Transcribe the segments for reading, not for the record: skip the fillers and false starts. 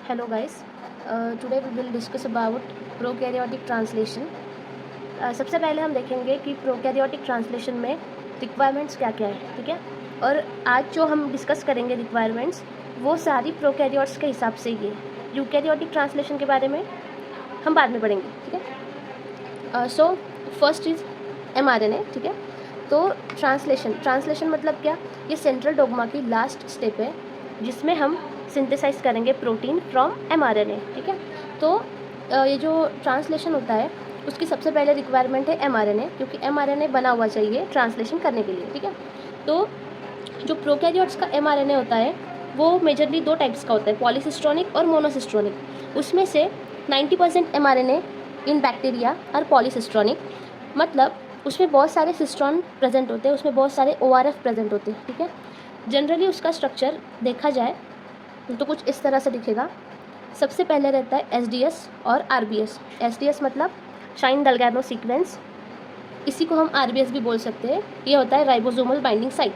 Hello guys, today we will discuss about prokaryotic translation. सबसे पहले हम देखेंगे कि प्रोकैरियोटिक ट्रांसलेशन में रिक्वायरमेंट्स क्या क्या है, ठीक है। और आज जो हम डिस्कस करेंगे रिक्वायरमेंट्स वो सारी प्रोकैरियोट्स के हिसाब से ये यूकैरियोटिक ट्रांसलेशन के बारे में हम बाद में पढ़ेंगे, ठीक है। सो फर्स्ट इज mRNA, ठीक है। तो ट्रांसलेशन मतलब क्या, ये सेंट्रल डोग्मा की लास्ट स्टेप है जिसमें हम सिंथेसाइज करेंगे प्रोटीन फ्रॉम mRNA, ठीक है। तो ये जो ट्रांसलेशन होता है उसकी सबसे पहले रिक्वायरमेंट है mRNA, क्योंकि mRNA बना हुआ चाहिए ट्रांसलेशन करने के लिए, ठीक है। तो जो प्रोकैरियोट्स का mRNA होता है वो मेजरली दो टाइप्स का होता है, पॉलीसिस्ट्रोनिक और मोनोसिस्ट्रोनिक। उसमें से 90% mRNA इन बैक्टीरिया और पॉलीसिस्ट्रोनिक, मतलब उसमें बहुत सारे सिस्ट्रॉन प्रेजेंट होते हैं, उसमें बहुत सारे ORF प्रेजेंट होते हैं, ठीक है। जनरली उसका स्ट्रक्चर देखा जाए तो कुछ इस तरह से दिखेगा। सबसे पहले रहता है SDS और RBS। SDS मतलब शाइन डलगैनो सीक्वेंस, इसी को हम RBS भी बोल सकते हैं। ये होता है राइबोसोमल बाइंडिंग साइट।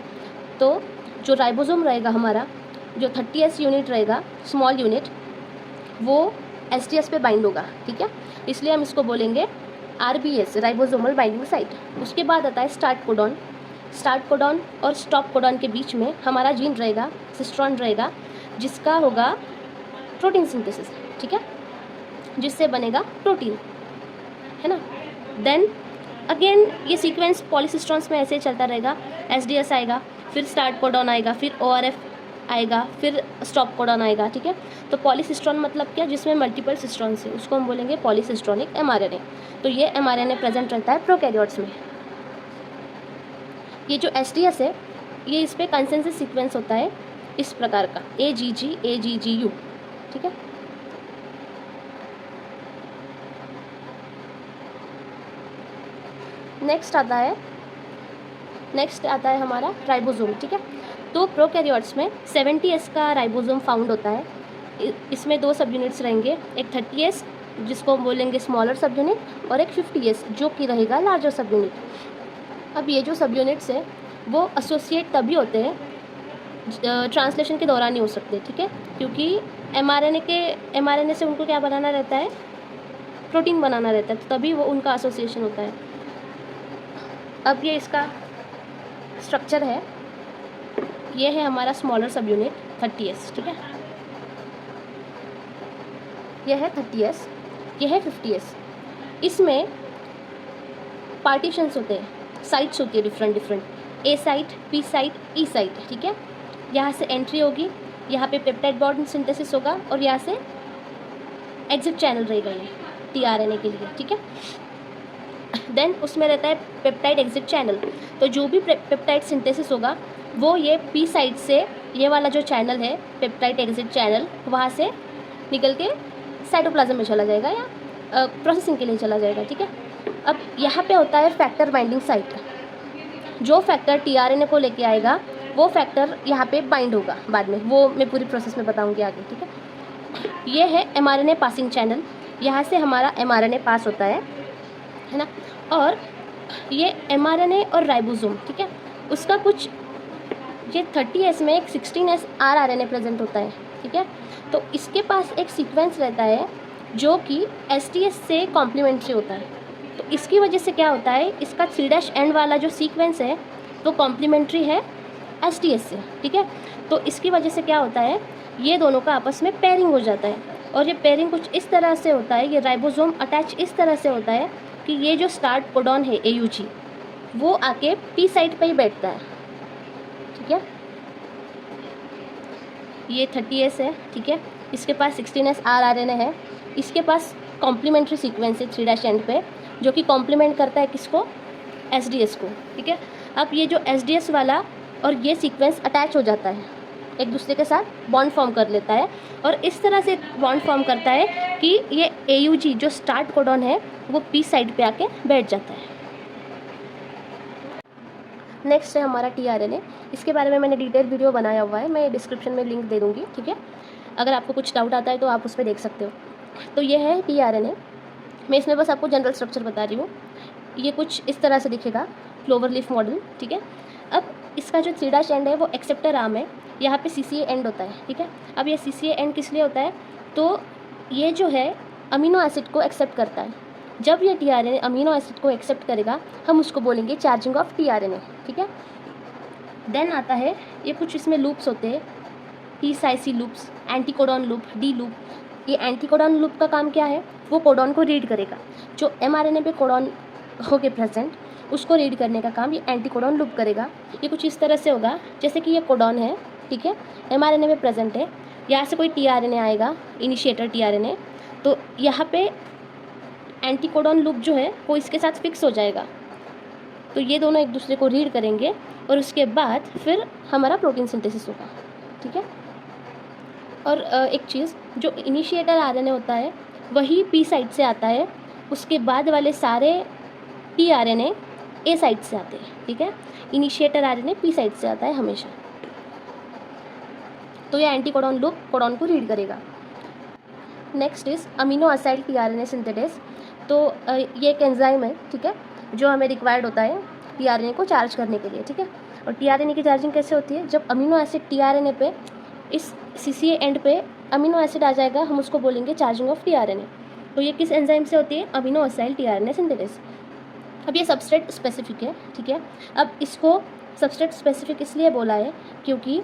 तो जो राइबोसोम रहेगा हमारा, जो 30S यूनिट रहेगा, स्मॉल यूनिट, वो SDS पे बाइंड होगा, ठीक है। इसलिए हम इसको बोलेंगे RBS, राइबोसोमल बाइंडिंग साइट। उसके बाद आता है स्टार्ट कोडॉन। स्टार्ट कोडॉन और स्टॉप कोडॉन के बीच में हमारा जीन रहेगा, सिस्ट्रॉन रहेगा, जिसका होगा प्रोटीन सिंथेसिस, ठीक है, जिससे बनेगा प्रोटीन, है ना। देन अगेन ये सीक्वेंस पॉलीसिस्ट्रॉन्स में ऐसे ही चलता रहेगा। SDS आएगा, फिर स्टार्ट कोडॉन आएगा, फिर ORF आएगा, फिर स्टॉप कोडॉन आएगा, ठीक है। तो पॉलीसिस्ट्रॉन मतलब क्या, जिसमें मल्टीपल सिस्ट्रॉन्स है, उसको हम बोलेंगे पॉलीसिस्ट्रॉनिक mRNA। तो ये mRNA प्रेजेंट रहता है प्रोकैरियोट्स में। ये जो SDS है, ये इस पर कंसेंसस सीक्वेंस होता है इस प्रकार का, AGGU, ठीक है। नेक्स्ट आता है हमारा राइबोसोम, ठीक है। तो प्रोकैरियोट्स में 70S का राइबोसोम फाउंड होता है। इसमें दो सब यूनिट्स रहेंगे, एक 30S जिसको हम बोलेंगे स्मॉलर सब यूनिट, और एक 50S जो कि रहेगा लार्जर सब यूनिट। अब ये जो सब यूनिट्स है वो एसोसिएट तभी होते हैं, ट्रांसलेशन के दौरान ही हो सकते, ठीक है, क्योंकि mRNA से उनको क्या बनाना रहता है, प्रोटीन बनाना रहता है, तो तभी वो उनका एसोसिएशन होता है। अब ये इसका स्ट्रक्चर है, ये है हमारा स्मॉलर सब यूनिट 30S, ठीक है। यह है 30S, यह है 50S। इसमें पार्टीशंस होते हैं, साइट्स होती है different, A site, P site, E site, ठीक है। यहाँ से एंट्री होगी, यहाँ पे पेप्टाइड बॉन्ड सिंथेसिस होगा, और यहाँ से एग्जिट चैनल रहेगा ये tRNA के लिए, ठीक है। देन उसमें रहता है पेप्टाइड एग्जिट चैनल। तो जो भी पेप्टाइड सिंथेसिस होगा वो ये P साइड से, ये वाला जो चैनल है पेप्टाइड एग्जिट चैनल, वहाँ से निकल के साइटोप्लाज्म में चला जाएगा या प्रोसेसिंग के लिए चला जाएगा, ठीक है। अब यहाँ पे होता है फैक्टर बाइंडिंग साइट। जो फैक्टर tRNA को लेके आएगा वो फैक्टर यहाँ पे बाइंड होगा बाद में, वो मैं पूरी प्रोसेस में बताऊँगी आगे, ठीक है। ये है mRNA पासिंग चैनल, यहाँ से हमारा mRNA पास होता है ना। और ये mRNA और राइबोसोम, ठीक है, उसका कुछ, ये 30S में एक 16S rRNA प्रेजेंट होता है, ठीक है। तो इसके पास एक सीक्वेंस रहता है जो कि SDS से कॉम्प्लीमेंट्री होता है। तो इसकी वजह से क्या होता है, इसका 3' एंड वाला जो सीक्वेंस है वो कॉम्प्लीमेंट्री है SDS से, ठीक है। तो इसकी वजह से क्या होता है, ये दोनों का आपस में पेयरिंग हो जाता है, और ये पेयरिंग कुछ इस तरह से होता है, ये राइबोसोम अटैच इस तरह से होता है कि ये जो स्टार्ट कोडॉन है AUG वो आके P साइट पे ही बैठता है, ठीक है। ये 30S है, ठीक है, इसके पास 16S rRNA है, इसके पास कॉम्प्लीमेंट्री सीक्वेंस है 3' एंड पे, जो कि कॉम्प्लीमेंट करता है किसको, SDS को, ठीक है। अब ये जो SDS वाला और ये सीक्वेंस अटैच हो जाता है, एक दूसरे के साथ बॉन्ड फॉर्म कर लेता है, और इस तरह से बॉन्ड फॉर्म करता है कि ये AUG जो स्टार्ट कोडॉन है वो P साइड पे आके बैठ जाता है। नेक्स्ट है हमारा tRNA। इसके बारे में मैंने डिटेल वीडियो बनाया हुआ है, मैं डिस्क्रिप्शन में लिंक दे दूँगी, ठीक है। अगर आपको कुछ डाउट आता है तो आप उस पर देख सकते हो। तो ये है tRNA, मैं इसमें बस आपको जनरल स्ट्रक्चर बता रही हूँ। ये कुछ इस तरह से दिखेगा, क्लोवर लीफ मॉडल, ठीक है। अब इसका जो 3' एंड है वो एक्सेप्टर आर्म है, यहाँ पे CCA एंड होता है, ठीक है। अब ये CCA एंड किस लिए होता है, तो ये जो है अमीनो एसिड को एक्सेप्ट करता है। जब ये टीआरएनए अमीनो एसिड को एक्सेप्ट करेगा हम उसको बोलेंगे चार्जिंग ऑफ टीआरएनए, ठीक है। देन आता है ये कुछ इसमें लूप्स होते हैं, T psi C loops, anticodon loop, D loop. ये एंटीकोडॉन लूप का काम क्या है, वो कोडॉन को रीड करेगा। जो एमआरएनए पे कोडॉन होके प्रेजेंट उसको रीड करने का काम ये एंटीकोडॉन लूप करेगा। ये कुछ इस तरह से होगा जैसे कि ये कोडॉन है, ठीक है, एमआरएनए में प्रेजेंट है, यहाँ से कोई टीआरएनए आएगा, इनिशिएटर टीआरएनए, तो यहाँ पे एंटीकोडॉन लूप जो है वो इसके साथ फिक्स हो जाएगा। तो ये दोनों एक दूसरे को रीड करेंगे और उसके बाद फिर हमारा प्रोटीन सिंथेसिस होगा, ठीक है। और एक चीज़, जो इनिशिएटर आरएनए होता है वही पी साइड से आता है, उसके बाद वाले सारे टीआरएनए ए साइड से आते हैं, ठीक है। इनिशिएटर आरएनए पी साइड से आता है हमेशा। तो ये एंटीकोडॉन लूप कोडॉन को रीड करेगा। Next is amino aside tRNA synthesis. तो ये एक एंजाइम है, ठीक है, जो हमें रिक्वायर्ड होता है टीआरएनए को चार्ज करने के लिए, ठीक है। और टीआरएनए की चार्जिंग कैसे होती है, जब अमीनो एसिड टीआरएनए पे इस सीसीए एंड पे अमीनो एसिड आ जाएगा हम उसको बोलेंगे चार्जिंग ऑफ टीआरएनए। तो ये किस एंजाइम से होती है, अमीनो असाइड टीआरएनए सिंथेसिस। अब ये सबस्ट्रेट स्पेसिफिक है, ठीक है। अब इसको सबस्ट्रेट स्पेसिफिक इसलिए बोला है क्योंकि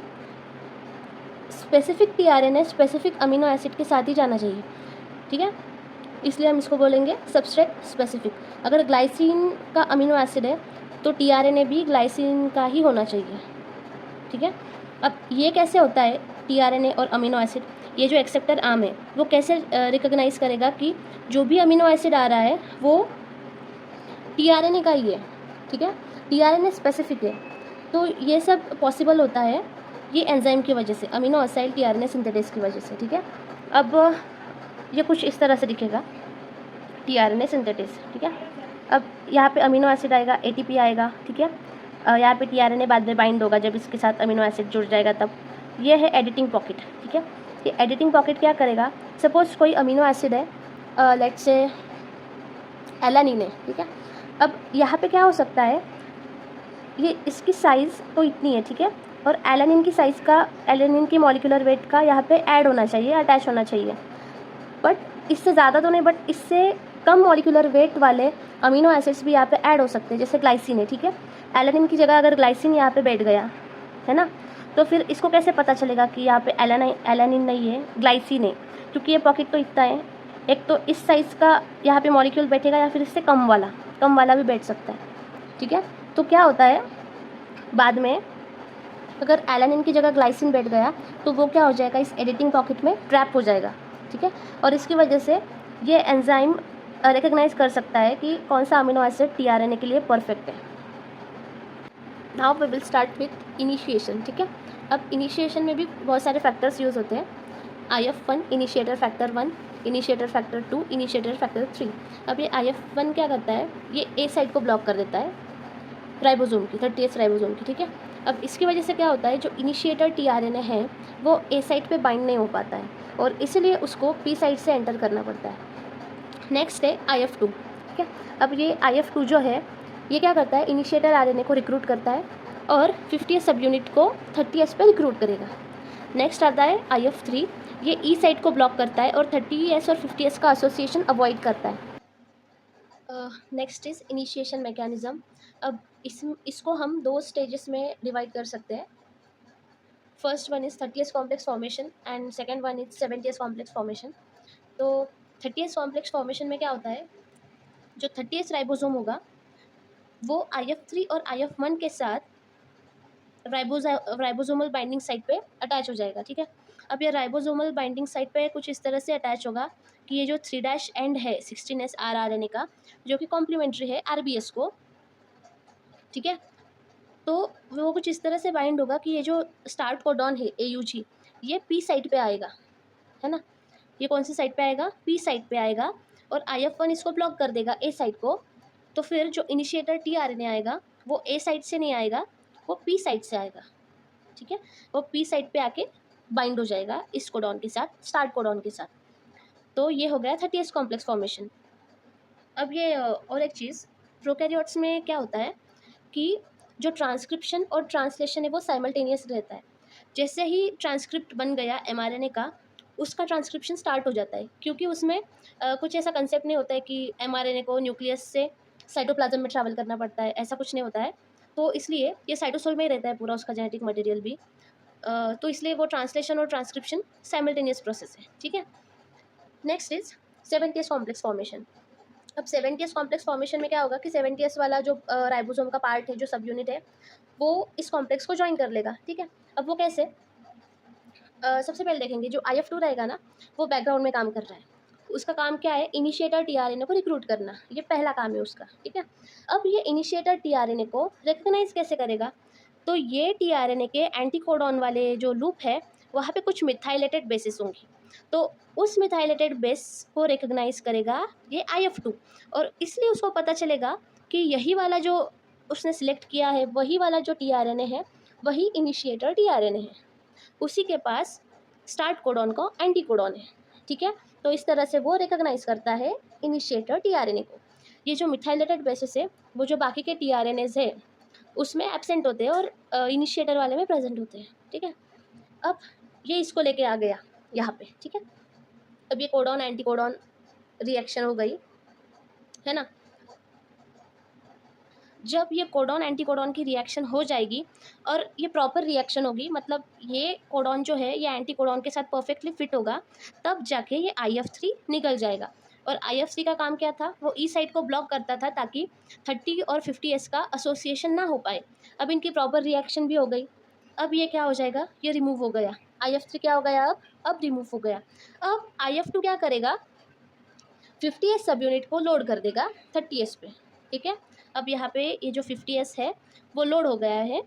specific tRNA specific amino acid के साथ ही जाना चाहिए, ठीक है, इसलिए हम इसको बोलेंगे सबस्ट्रेट स्पेसिफिक। अगर ग्लाइसिन का अमीनो एसिड है तो टीआरएनए भी ग्लाइसिन का ही होना चाहिए, ठीक है। अब ये कैसे होता है टीआरएनए और अमीनो एसिड, ये जो एक्सेप्टर आर्म है वो कैसे रिकॉग्नाइज करेगा कि जो भी अमीनो एसिड आ रहा है वो टीआरएनए का ही है, ठीक है, टीआरएनए स्पेसिफिक है। तो ये सब पॉसिबल होता है ये एंजाइम की वजह से, अमीनो असाइल टीआरएनए सिंथेसिस की वजह से, ठीक है। अब ये कुछ इस तरह से दिखेगा टीआरएनए सिंथेसिस, ठीक है। अब यहाँ पे अमीनो एसिड आएगा, एटीपी आएगा, ठीक है। यहाँ पे टीआरएनए बाद में बाइंड होगा जब इसके साथ अमीनो एसिड जुड़ जाएगा तब। ये है एडिटिंग पॉकेट, ठीक है। ये एडिटिंग पॉकेट क्या करेगा, सपोज कोई अमीनो एसिड है, लेट्स से एलानिन है, ठीक है। अब यहाँ पे क्या हो सकता है, ये इसकी साइज़ तो इतनी है, ठीक है, और एलानिन की साइज़ का, एलानिन की मॉलिक्यूलर वेट का यहाँ पे ऐड होना चाहिए, अटैच होना चाहिए, बट इससे ज़्यादा तो नहीं, बट इससे कम मॉलिक्यूलर वेट वाले अमीनो एसिड्स भी यहाँ पे ऐड हो सकते हैं, जैसे ग्लाइसिन है, ठीक है। एलानिन की जगह अगर ग्लाइसिन यहाँ पे बैठ गया है ना, तो फिर इसको कैसे पता चलेगा कि यहाँ पे एलानिन नहीं है, ग्लाइसिन है, क्योंकि ये पॉकेट तो इतना है। एक तो इस साइज़ का यहाँ पे मॉलिक्यूल बैठेगा या फिर इससे कम वाला भी बैठ सकता है, ठीक है। तो क्या होता है बाद में, अगर एलानिन की जगह ग्लाइसिन बैठ गया तो वो क्या हो जाएगा, इस एडिटिंग पॉकेट में ट्रैप हो जाएगा, ठीक है। और इसकी वजह से ये एंजाइम रिकग्नाइज कर सकता है कि कौन सा अमीनो एसिड टीआरएनए के लिए परफेक्ट है। Now we will start with initiation, ठीक है। अब इनिशिएशन में भी बहुत सारे फैक्टर्स यूज़ होते हैं, IF1 initiator factor 1, initiator factor 2, initiator factor 3। अब ये IF1 क्या करता है, ये ए साइड को ब्लॉक कर देता है राइबोसोम की, 30th राइबोसोम की, ठीक है। अब इसकी वजह से क्या होता है, जो इनिशिएटर टीआरएनए है वो ए साइड पे बाइंड नहीं हो पाता है और इसीलिए उसको पी साइड से एंटर करना पड़ता है। नेक्स्ट है IF2, ठीक है। अब ये IF2 जो है ये क्या करता है, इनिशिएटर आरएनए को रिक्रूट करता है और 50th सब यूनिट को 30th पे रिक्रूट करेगा। नेक्स्ट आता है IF3, ये ई साइड को ब्लॉक करता है और 30th और 50th का एसोसिएशन अवॉइड करता है। Next is initiation mechanism. अब इसको हम 2 स्टेजेस में डिवाइड कर सकते हैं। First one is 30th complex formation and second one is 70th complex formation. तो 30th कॉम्प्लेक्स फॉर्मेशन में क्या होता है, जो 30th राइबोसोम होगा वो IF3 और IF1 के साथ राइबोसोमल बाइंडिंग साइट पे अटैच हो जाएगा, ठीक है। अब ये राइबोसोमल बाइंडिंग साइट पे कुछ इस तरह से अटैच होगा कि ये जो 3' एंड है 16S rRNA का, जो कि कॉम्प्लीमेंट्री है RBS को, ठीक है, तो वो कुछ इस तरह से बाइंड होगा कि ये जो स्टार्ट कोडॉन है AUG ये पी साइट पे आएगा, है ना। ये कौन सी साइट पे आएगा, पी साइट पे आएगा और IF1 इसको ब्लॉक कर देगा ए साइट को। तो फिर जो इनिशिएटर टीआरएनए आएगा वो ए साइट से नहीं आएगा, वो पी साइट से आएगा, ठीक है। वो पी साइट पे आके बाइंड हो जाएगा इस कोडॉन के साथ, स्टार्ट कोडॉन के साथ। तो ये हो गया 30th कॉम्प्लेक्स फॉर्मेशन। अब ये और एक चीज़, प्रोकैरियोट्स में क्या होता है कि जो ट्रांसक्रिप्शन और ट्रांसलेशन है वो साइमल्टेनियस रहता है। जैसे ही ट्रांसक्रिप्ट बन गया mRNA का उसका ट्रांसक्रिप्शन स्टार्ट हो जाता है, क्योंकि उसमें कुछ ऐसा कंसेप्ट नहीं होता है कि एमआरएनए को न्यूक्लियस से साइटोप्लाज्म में ट्रैवल करना पड़ता है, ऐसा कुछ नहीं होता है। तो इसलिए ये साइटोसोल में ही रहता है पूरा उसका जेनेटिक मटेरियल भी। तो इसलिए वो ट्रांसलेशन और ट्रांसक्रिप्शन साइमल्टेनियस प्रोसेस है, ठीक है। Next is 70s complex formation. अब 70s कॉम्प्लेक्स फॉर्मेशन में क्या होगा कि 70s वाला जो राइबोसोम का पार्ट है, जो सब यूनिट है, वो इस कॉम्प्लेक्स को ज्वाइन कर लेगा, ठीक है। अब वो कैसे? सबसे पहले देखेंगे जो IF2 रहेगा ना, वो बैकग्राउंड में काम कर रहा है। उसका काम क्या है? इनिशिएटर टीआरएनए को रिक्रूट करना, ये पहला काम है उसका, ठीक है। अब ये इनिशिएटर टीआरएनए को रिकग्नाइज कैसे करेगा? तो ये टीआरएनए के एंटीकोडॉन वाले जो लूप है, वहाँ पे कुछ मिथाइलेटेड बेसिस होंगी, तो उस मिथाइलेटेड बेस को रिकग्नाइज करेगा ये IF2, और इसलिए उसको पता चलेगा कि यही वाला जो उसने सिलेक्ट किया है, वही वाला जो टीआरएनए है, वही इनिशिएटर टीआरएनए है, उसी के पास स्टार्ट कोडॉन का एंटी कोडॉन है, ठीक है। तो इस तरह से वो रिकग्नाइज करता है इनिशिएटर टीआरएनए को। ये जो मिथाइलेटेड बेसिस है, वो जो बाकी के टीआरएनएज है उसमें एब्सेंट होते हैं और इनिशिएटर वाले में प्रेजेंट होते हैं, ठीक है। अब ये इसको लेके आ गया यहाँ पे, ठीक है। अब ये कोडॉन एंटी कोडॉन रिएक्शन हो गई, है ना। जब ये कोडॉन एंटी कोडॉन की रिएक्शन हो जाएगी और ये प्रॉपर रिएक्शन होगी, मतलब ये कोडॉन जो है ये एंटी कोडॉन के साथ परफेक्टली फिट होगा, तब जाके ये IF3 निकल जाएगा। और IF3 का काम क्या था? वो ई साइट को ब्लॉक करता था ताकि 30 और 50S का एसोसिएशन ना हो पाए। अब इनकी प्रॉपर रिएक्शन भी हो गई, अब ये क्या हो जाएगा? ये रिमूव हो गया। IF3 क्या हो गया? अब रिमूव हो गया। अब IF2 क्या करेगा? 50S सब यूनिट को लोड कर देगा 30S पे, ठीक है। अब यहाँ पे ये जो 50S है वो लोड हो गया है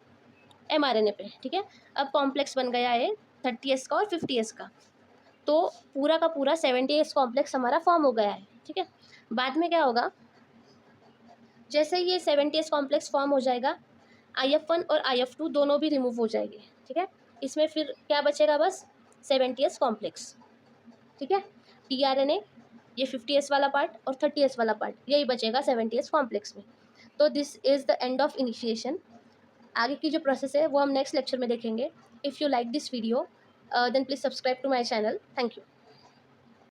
mRNA पे, ठीक है। अब कॉम्प्लेक्स बन गया है 30S का और 50S का, तो पूरा का पूरा 70S कॉम्प्लेक्स हमारा फॉर्म हो गया है, ठीक है। बाद में क्या होगा? जैसे ये 70S कॉम्प्लेक्स फॉर्म हो जाएगा, IF1 और IF2 दोनों भी रिमूव हो जाएंगे, ठीक है। इसमें फिर क्या बचेगा? बस 70S कॉम्प्लेक्स, ठीक है। टीआरएनए, ये 50S वाला पार्ट और 30S वाला पार्ट, यही बचेगा 70S कॉम्प्लेक्स में। तो this is the end of initiation. आगे की जो प्रोसेस है वो हम नेक्स्ट लेक्चर में देखेंगे। If you like this video then please subscribe to my channel. Thank you.